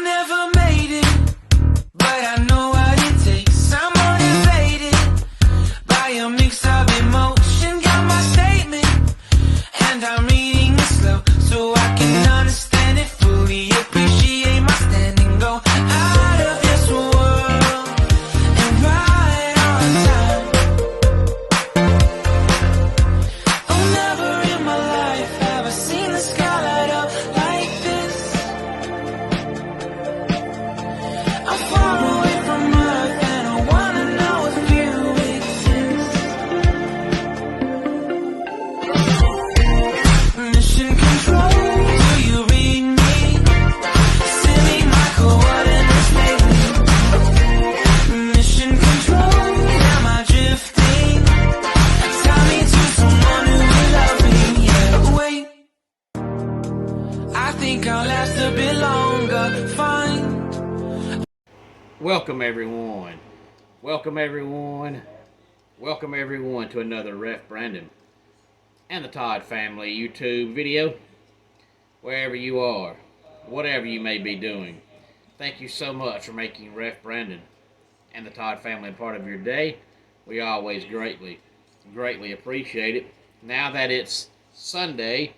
never made it, but I know what it takes. I'm motivated by a mix of emotion. Got my statement, and I'm reading it slow so I can understand it fully. Appreciate my standing, go out of this world and right on time. Oh, never in my life have I seen the sky light up like this. I'm far away from Earth and I wanna know if you exist. Mission control, do you read me? Send me my coordinates lately. Mission control, am I drifting? Tie me to someone who will love me, yeah. Wait, I think I'll last a bit longer. Fine. Welcome everyone. Welcome everyone. Welcome everyone to another Ref Brandon and the Todd family YouTube video. Wherever you are, whatever you may be doing, thank you so much for making Ref Brandon and the Todd family a part of your day. We always greatly appreciate it. Now that it's Sunday,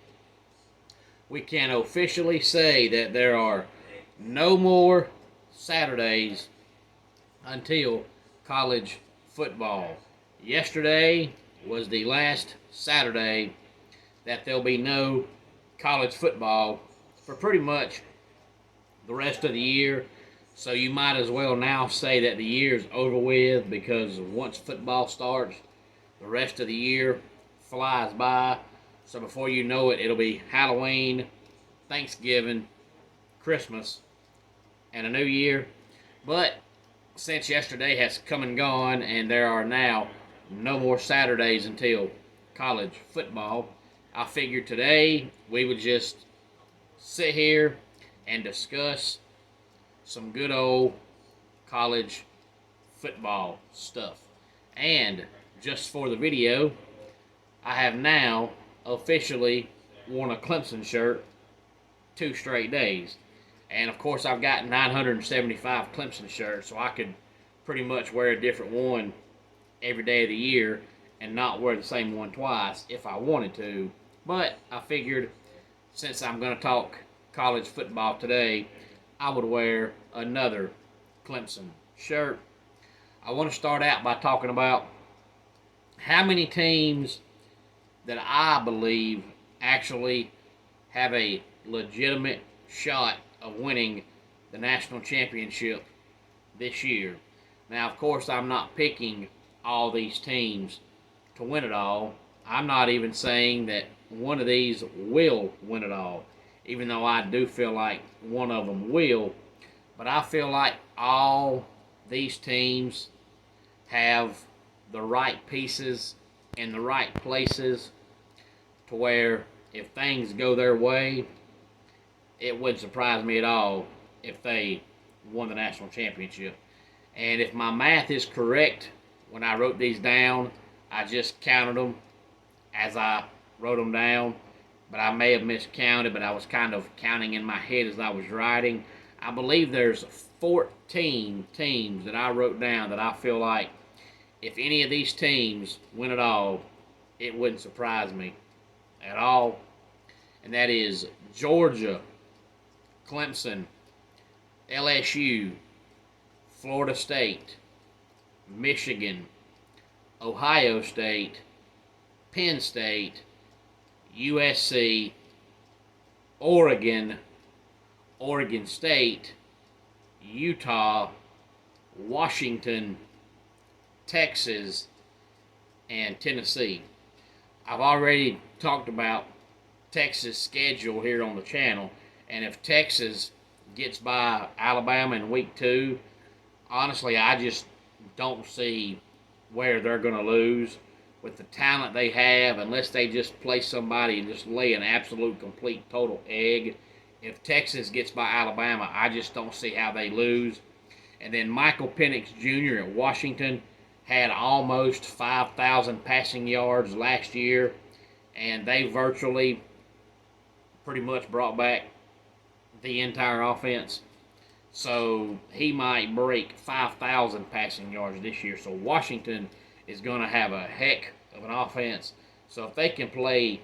we can officially say that there are no more Saturdays until college football. Yesterday was the last Saturday that there'll be no college football for pretty much the rest of the year. So you might as well now say that the year's over with, because once football starts, the rest of the year flies by. So before you know it, it'll be Halloween, Thanksgiving, Christmas, and a new year. But since yesterday has come and gone and there are now no more Saturdays until college football, I figured today we would just sit here and discuss some good old college football stuff. And just for the video, I have now officially worn a Clemson shirt 2 straight days. And of course I've got 975 Clemson shirts, so I could pretty much wear a different one every day of the year and not wear the same one twice if I wanted to. But I figured, since I'm going to talk college football today, I would wear another Clemson shirt. I want to start out by talking about how many teams that I believe actually have a legitimate shot of winning the national championship this year. Now, of course, I'm not picking all these teams to win it all. I'm not even saying that one of these will win it all, even though I do feel like one of them will. But I feel like all these teams have the right pieces in the right places to where if things go their way, it wouldn't surprise me at all if they won the national championship. And if my math is correct, when I wrote these down, I just counted them as I wrote them down. But I may have miscounted, but I was kind of counting in my head as I was writing. I believe there's 14 teams that I wrote down that I feel like if any of these teams win it all, it wouldn't surprise me at all. And that is Georgia, Clemson, LSU, Florida State, Michigan, Ohio State, Penn State, USC, Oregon, Oregon State, Utah, Washington, Texas, and Tennessee. I've already talked about Texas' schedule here on the channel, and if Texas gets by Alabama in week 2, honestly, I just don't see where they're going to lose with the talent they have, unless they just play somebody and just lay an absolute, complete, total egg. If Texas gets by Alabama, I just don't see how they lose. And then Michael Penix Jr. at Washington had almost 5,000 passing yards last year, and they virtually pretty much brought back the entire offense. So he might break 5,000 passing yards this year. So Washington is going to have a heck of an offense. So if they can play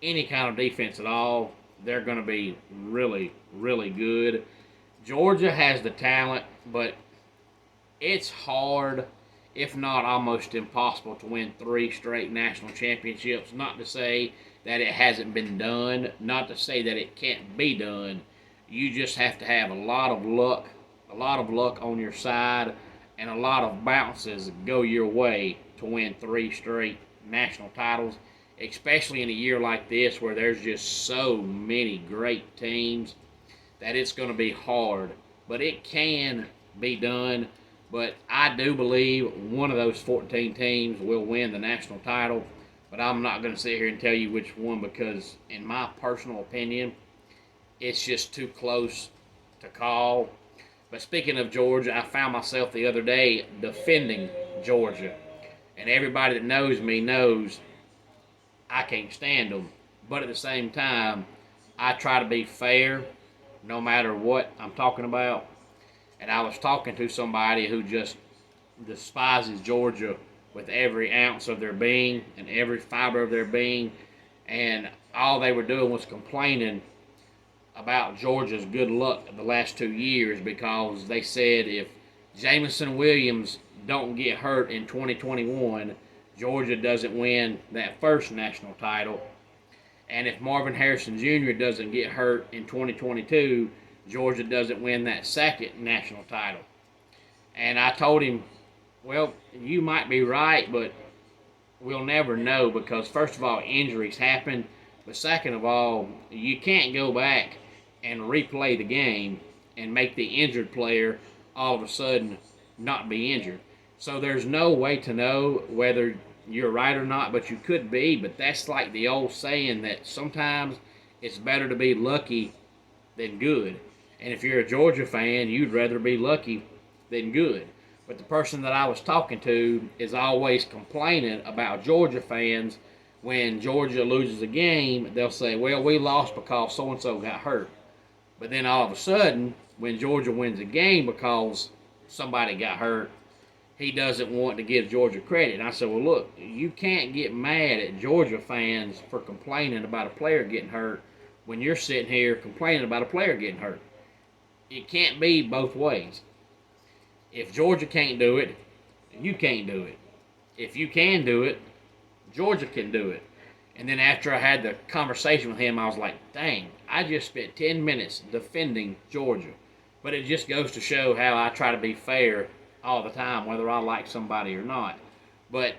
any kind of defense at all, they're going to be really, really good. Georgia has the talent, but it's hard, if not almost impossible, to win 3 straight national championships. Not to say that it hasn't been done, not to say that it can't be done. You just have to have a lot of luck on your side, and a lot of bounces go your way to win 3 straight national titles, especially in a year like this where there's just so many great teams that it's going to be hard. But it can be done. But I do believe one of those 14 teams will win the national title. But I'm not going to sit here and tell you which one because, in my personal opinion, it's just too close to call. But speaking of Georgia, I found myself the other day defending Georgia. And everybody that knows me knows I can't stand them. But at the same time, I try to be fair no matter what I'm talking about. And I was talking to somebody who just despises Georgia with every ounce of their being and every fiber of their being. And all they were doing was complaining about Georgia's good luck the last 2 years because they said if Jameson Williams don't get hurt in 2021, Georgia doesn't win that first national title. And if Marvin Harrison Jr. doesn't get hurt in 2022, Georgia doesn't win that second national title. And I told him, well, you might be right, but we'll never know because, first of all, injuries happen. But second of all, you can't go back and replay the game and make the injured player all of a sudden not be injured. So there's no way to know whether you're right or not, but you could be. But that's like the old saying that sometimes it's better to be lucky than good. And if you're a Georgia fan, you'd rather be lucky than good. But the person that I was talking to is always complaining about Georgia fans. When Georgia loses a game, they'll say, well, we lost because so-and-so got hurt. But then all of a sudden, when Georgia wins a game because somebody got hurt, he doesn't want to give Georgia credit. And I said, well, look, you can't get mad at Georgia fans for complaining about a player getting hurt when you're sitting here complaining about a player getting hurt. It can't be both ways. If Georgia can't do it, you can't do it. If you can do it, Georgia can do it. And then after I had the conversation with him, I was like, dang, I just spent 10 minutes defending Georgia. But it just goes to show how I try to be fair all the time, whether I like somebody or not. But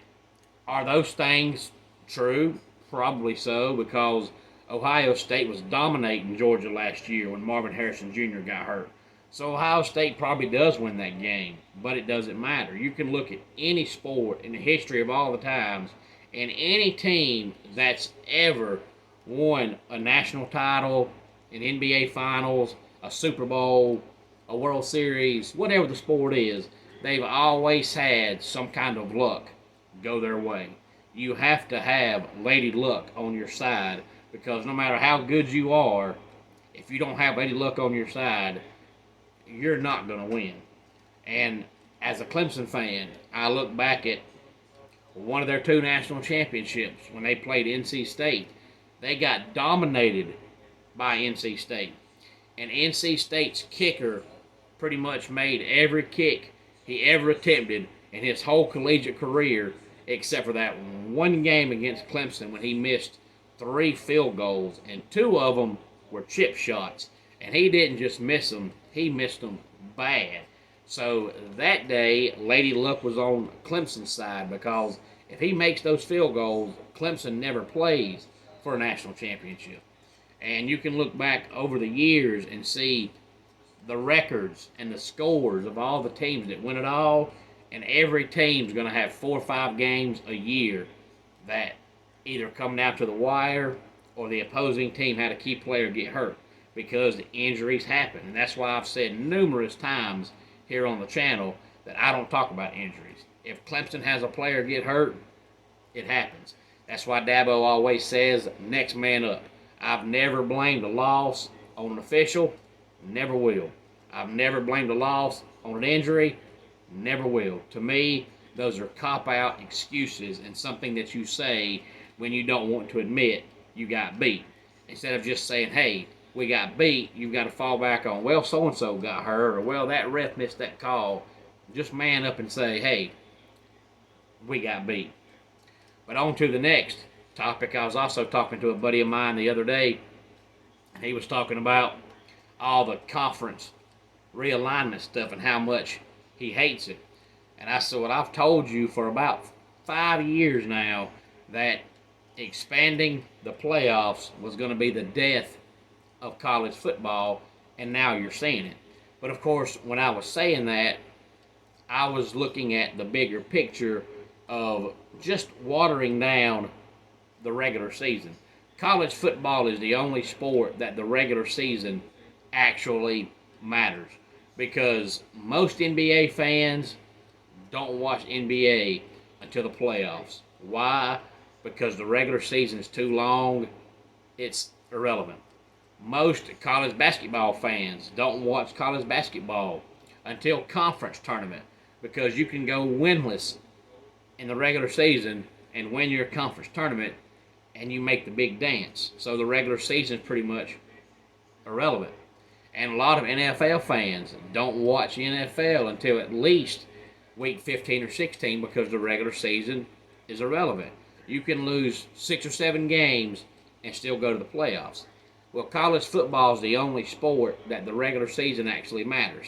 are those things true? Probably so, because Ohio State was dominating Georgia last year when Marvin Harrison Jr. got hurt. So Ohio State probably does win that game, but it doesn't matter. You can look at any sport in the history of all the times, and any team that's ever won a national title, an NBA Finals, a Super Bowl, a World Series, whatever the sport is, they've always had some kind of luck go their way. You have to have Lady Luck on your side, because no matter how good you are, if you don't have Lady Luck on your side, you're not going to win. And as a Clemson fan, I look back at one of their 2 national championships when they played NC State. They got dominated by NC State. And NC State's kicker pretty much made every kick he ever attempted in his whole collegiate career, except for that one game against Clemson when he missed 3 field goals, and 2 of them were chip shots. And he didn't just miss them, he missed them bad. So that day, Lady Luck was on Clemson's side, because if he makes those field goals, Clemson never plays for a national championship. And you can look back over the years and see the records and the scores of all the teams that win it all, and every team's going to have 4 or 5 games a year that either come down to the wire or the opposing team had a key player get hurt, because the injuries happen. And that's why I've said numerous times here on the channel that I don't talk about injuries. If Clemson has a player get hurt, it happens. That's why Dabo always says, next man up. I've never blamed a loss on an official, never will. I've never blamed a loss on an injury, never will. To me, those are cop-out excuses and something that you say when you don't want to admit you got beat. Instead of just saying, hey, we got beat, you've got to fall back on, well, so-and-so got hurt, or well, that ref missed that call. Just man up and say, hey, we got beat. But on to the next topic. I was also talking to a buddy of mine the other day, and he was talking about all the conference realignment stuff and how much he hates it. And I said, well, I've told you for about 5 years now that expanding the playoffs was going to be the death of college football, and now you're seeing it. But of course, when I was saying that, I was looking at the bigger picture of just watering down the regular season. College football is the only sport that the regular season actually matters, because most NBA fans don't watch NBA until the playoffs. Why? Because the regular season is too long. It's irrelevant. Most college basketball fans don't watch college basketball until conference tournament, because you can go winless in the regular season and win your conference tournament and you make the big dance. So the regular season is pretty much irrelevant. And a lot of NFL fans don't watch NFL until at least week 15 or 16, because the regular season is irrelevant. You can lose 6 or 7 games and still go to the playoffs. Well, college football is the only sport that the regular season actually matters.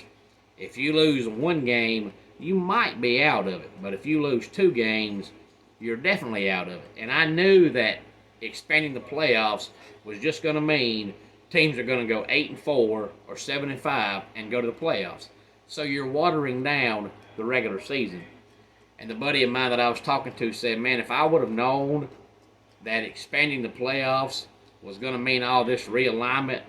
If you lose 1 game, you might be out of it. But if you lose 2 games, you're definitely out of it. And I knew that expanding the playoffs was just going to mean teams are going to go 8-4 or 7-5 and go to the playoffs. So you're watering down the regular season. And the buddy of mine that I was talking to said, man, if I would have known that expanding the playoffs was going to mean all this realignment,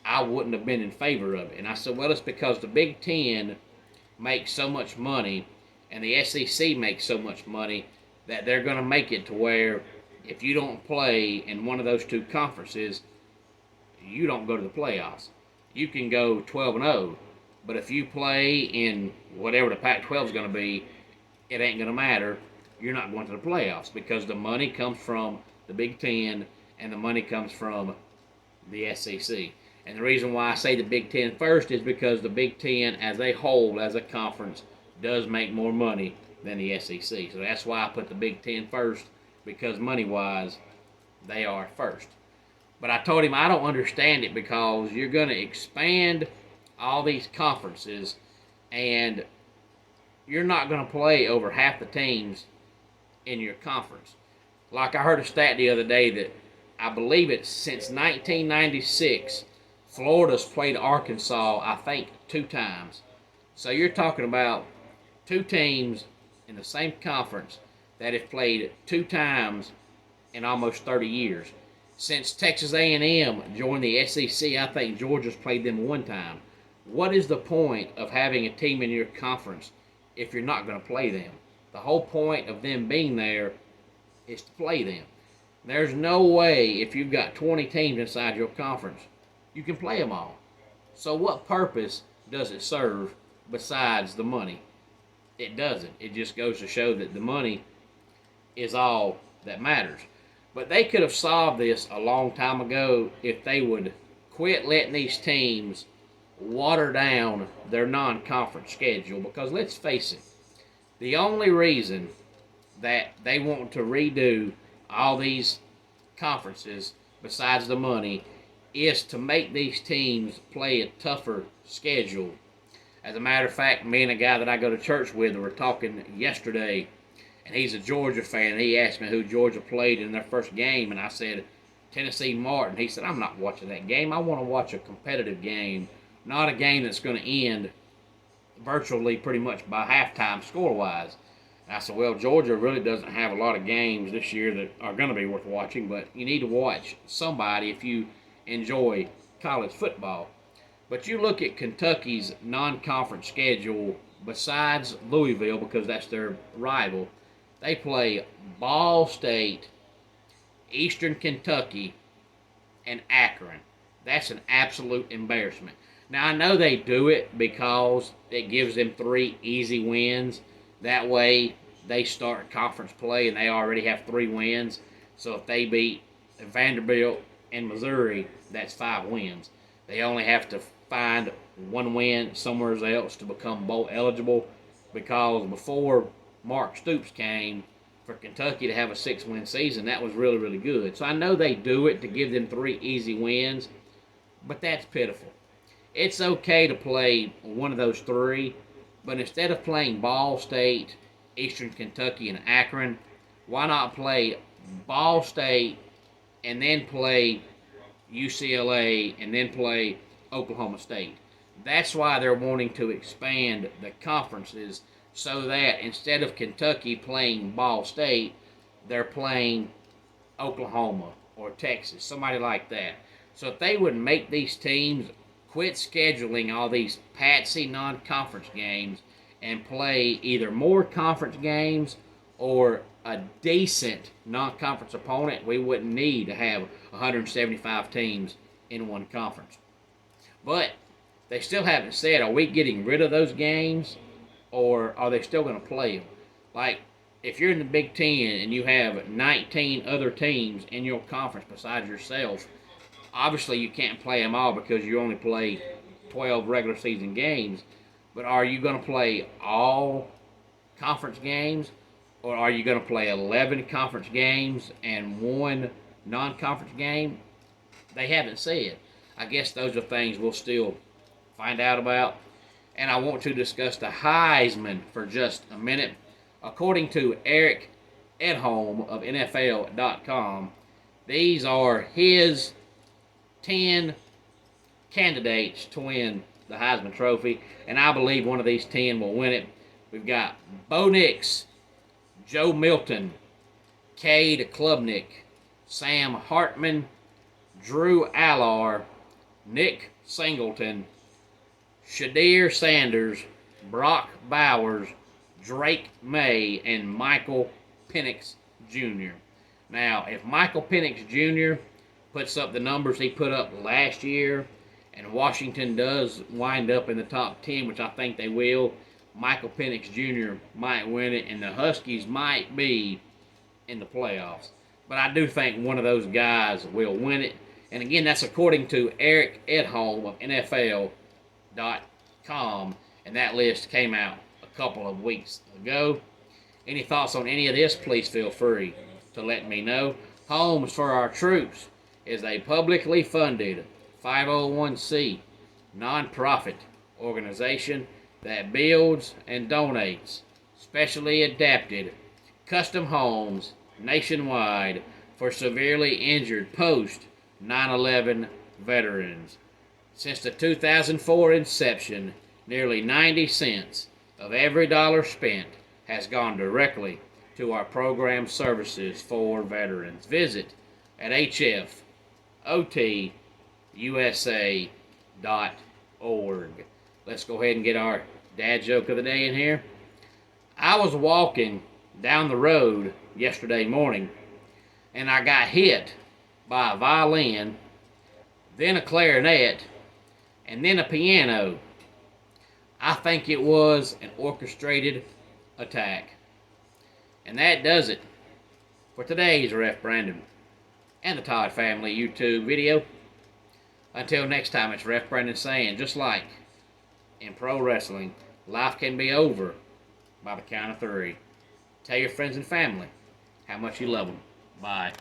I wouldn't have been in favor of it. And I said, well, it's because the Big Ten makes so much money and the SEC makes so much money that they're going to make it to where if you don't play in one of those 2 conferences, you don't go to the playoffs. You can go 12-0, but if you play in whatever the Pac-12 is going to be, it ain't going to matter. You're not going to the playoffs, because the money comes from the Big Ten and the money comes from the SEC. And the reason why I say the Big Ten first is because the Big Ten as a whole, as a conference, does make more money than the SEC. So that's why I put the Big Ten first, because money-wise, they are first. But I told him I don't understand it, because you're going to expand all these conferences and you're not going to play over half the teams in your conference. Like I heard a stat the other day that I believe it's since 1996, Florida's played Arkansas, I think, 2 times. So you're talking about 2 teams in the same conference that have played 2 times in almost 30 years. Since Texas A&M joined the SEC, I think Georgia's played them 1 time. What is the point of having a team in your conference if you're not going to play them? The whole point of them being there is to play them. There's no way, if you've got 20 teams inside your conference, you can play them all. So what purpose does it serve besides the money? It doesn't. It just goes to show that the money is all that matters. But they could have solved this a long time ago if they would quit letting these teams water down their non-conference schedule. Because let's face it, the only reason that they want to redo all these conferences, besides the money, is to make these teams play a tougher schedule. As a matter of fact, me and a guy that I go to church with were talking yesterday, and he's a Georgia fan, and he asked me who Georgia played in their first game, and I said, Tennessee Martin. He said, I'm not watching that game. I want to watch a competitive game, not a game that's going to end virtually pretty much by halftime score-wise. And I said, well, Georgia really doesn't have a lot of games this year that are going to be worth watching, but you need to watch somebody if you enjoy college football. But you look at Kentucky's non-conference schedule, besides Louisville, because that's their rival, they play Ball State, Eastern Kentucky, and Akron. That's an absolute embarrassment. Now, I know they do it because it gives them 3 easy wins. That way, they start conference play and they already have 3 wins. So if they beat Vanderbilt and Missouri, that's 5 wins. They only have to find 1 win somewhere else to become bowl eligible, because before Mark Stoops came, for Kentucky to have a 6-win season, that was really, really good. So I know they do it to give them 3 easy wins, but that's pitiful. It's okay to play one of those 3, but instead of playing Ball State, Eastern Kentucky, and Akron, why not play Ball State and then play UCLA and then play Oklahoma State? That's why they're wanting to expand the conferences, so that instead of Kentucky playing Ball State, they're playing Oklahoma or Texas, somebody like that. So if they would make these teams quit scheduling all these patsy non-conference games and play either more conference games or a decent non-conference opponent, we wouldn't need to have 175 teams in one conference. But they still haven't said, are we getting rid of those games, or are they still going to play them? Like, if you're in the Big Ten and you have 19 other teams in your conference besides yourself, obviously you can't play them all because you only play 12 regular season games. But are you going to play all conference games, or are you going to play 11 conference games and 1 non-conference game? They haven't said. I guess those are things we'll still find out about. And I want to discuss the Heisman for just a minute. According to Eric Edholm of NFL.com, these are his 10 candidates to win the Heisman Trophy, and I believe one of these 10 will win it. We've got Bo Nix, Joe Milton, Cade Klubnik, Sam Hartman, Drew Allar, Nick Singleton, Shadir Sanders, Brock Bowers, Drake May, and Michael Penix Jr. Now, if Michael Penix Jr. puts up the numbers he put up last year, and Washington does wind up in the top 10, which I think they will, Michael Penix Jr. might win it, and the Huskies might be in the playoffs. But I do think one of those guys will win it. And again, that's according to Eric Edholm of NFL.com, and that list came out a couple of weeks ago. Any thoughts on any of this, please feel free to let me know. Homes for Our Troops is a publicly funded 501c nonprofit organization that builds and donates specially adapted custom homes nationwide for severely injured post 9/11 veterans. Since the 2004 inception, nearly 90 cents of every dollar spent has gone directly to our program services for veterans. Visit at hfotusa.org. Let's go ahead and get our dad joke of the day in here. I was walking down the road yesterday morning, and I got hit by a violin, then a clarinet, and then a piano. I think it was an orchestrated attack. And that does it for today's Ref Brandon and the Todd Family YouTube video. Until next time, it's Ref Brandon saying, just like in pro wrestling, life can be over by the count of 3. Tell your friends and family how much you love them. Bye.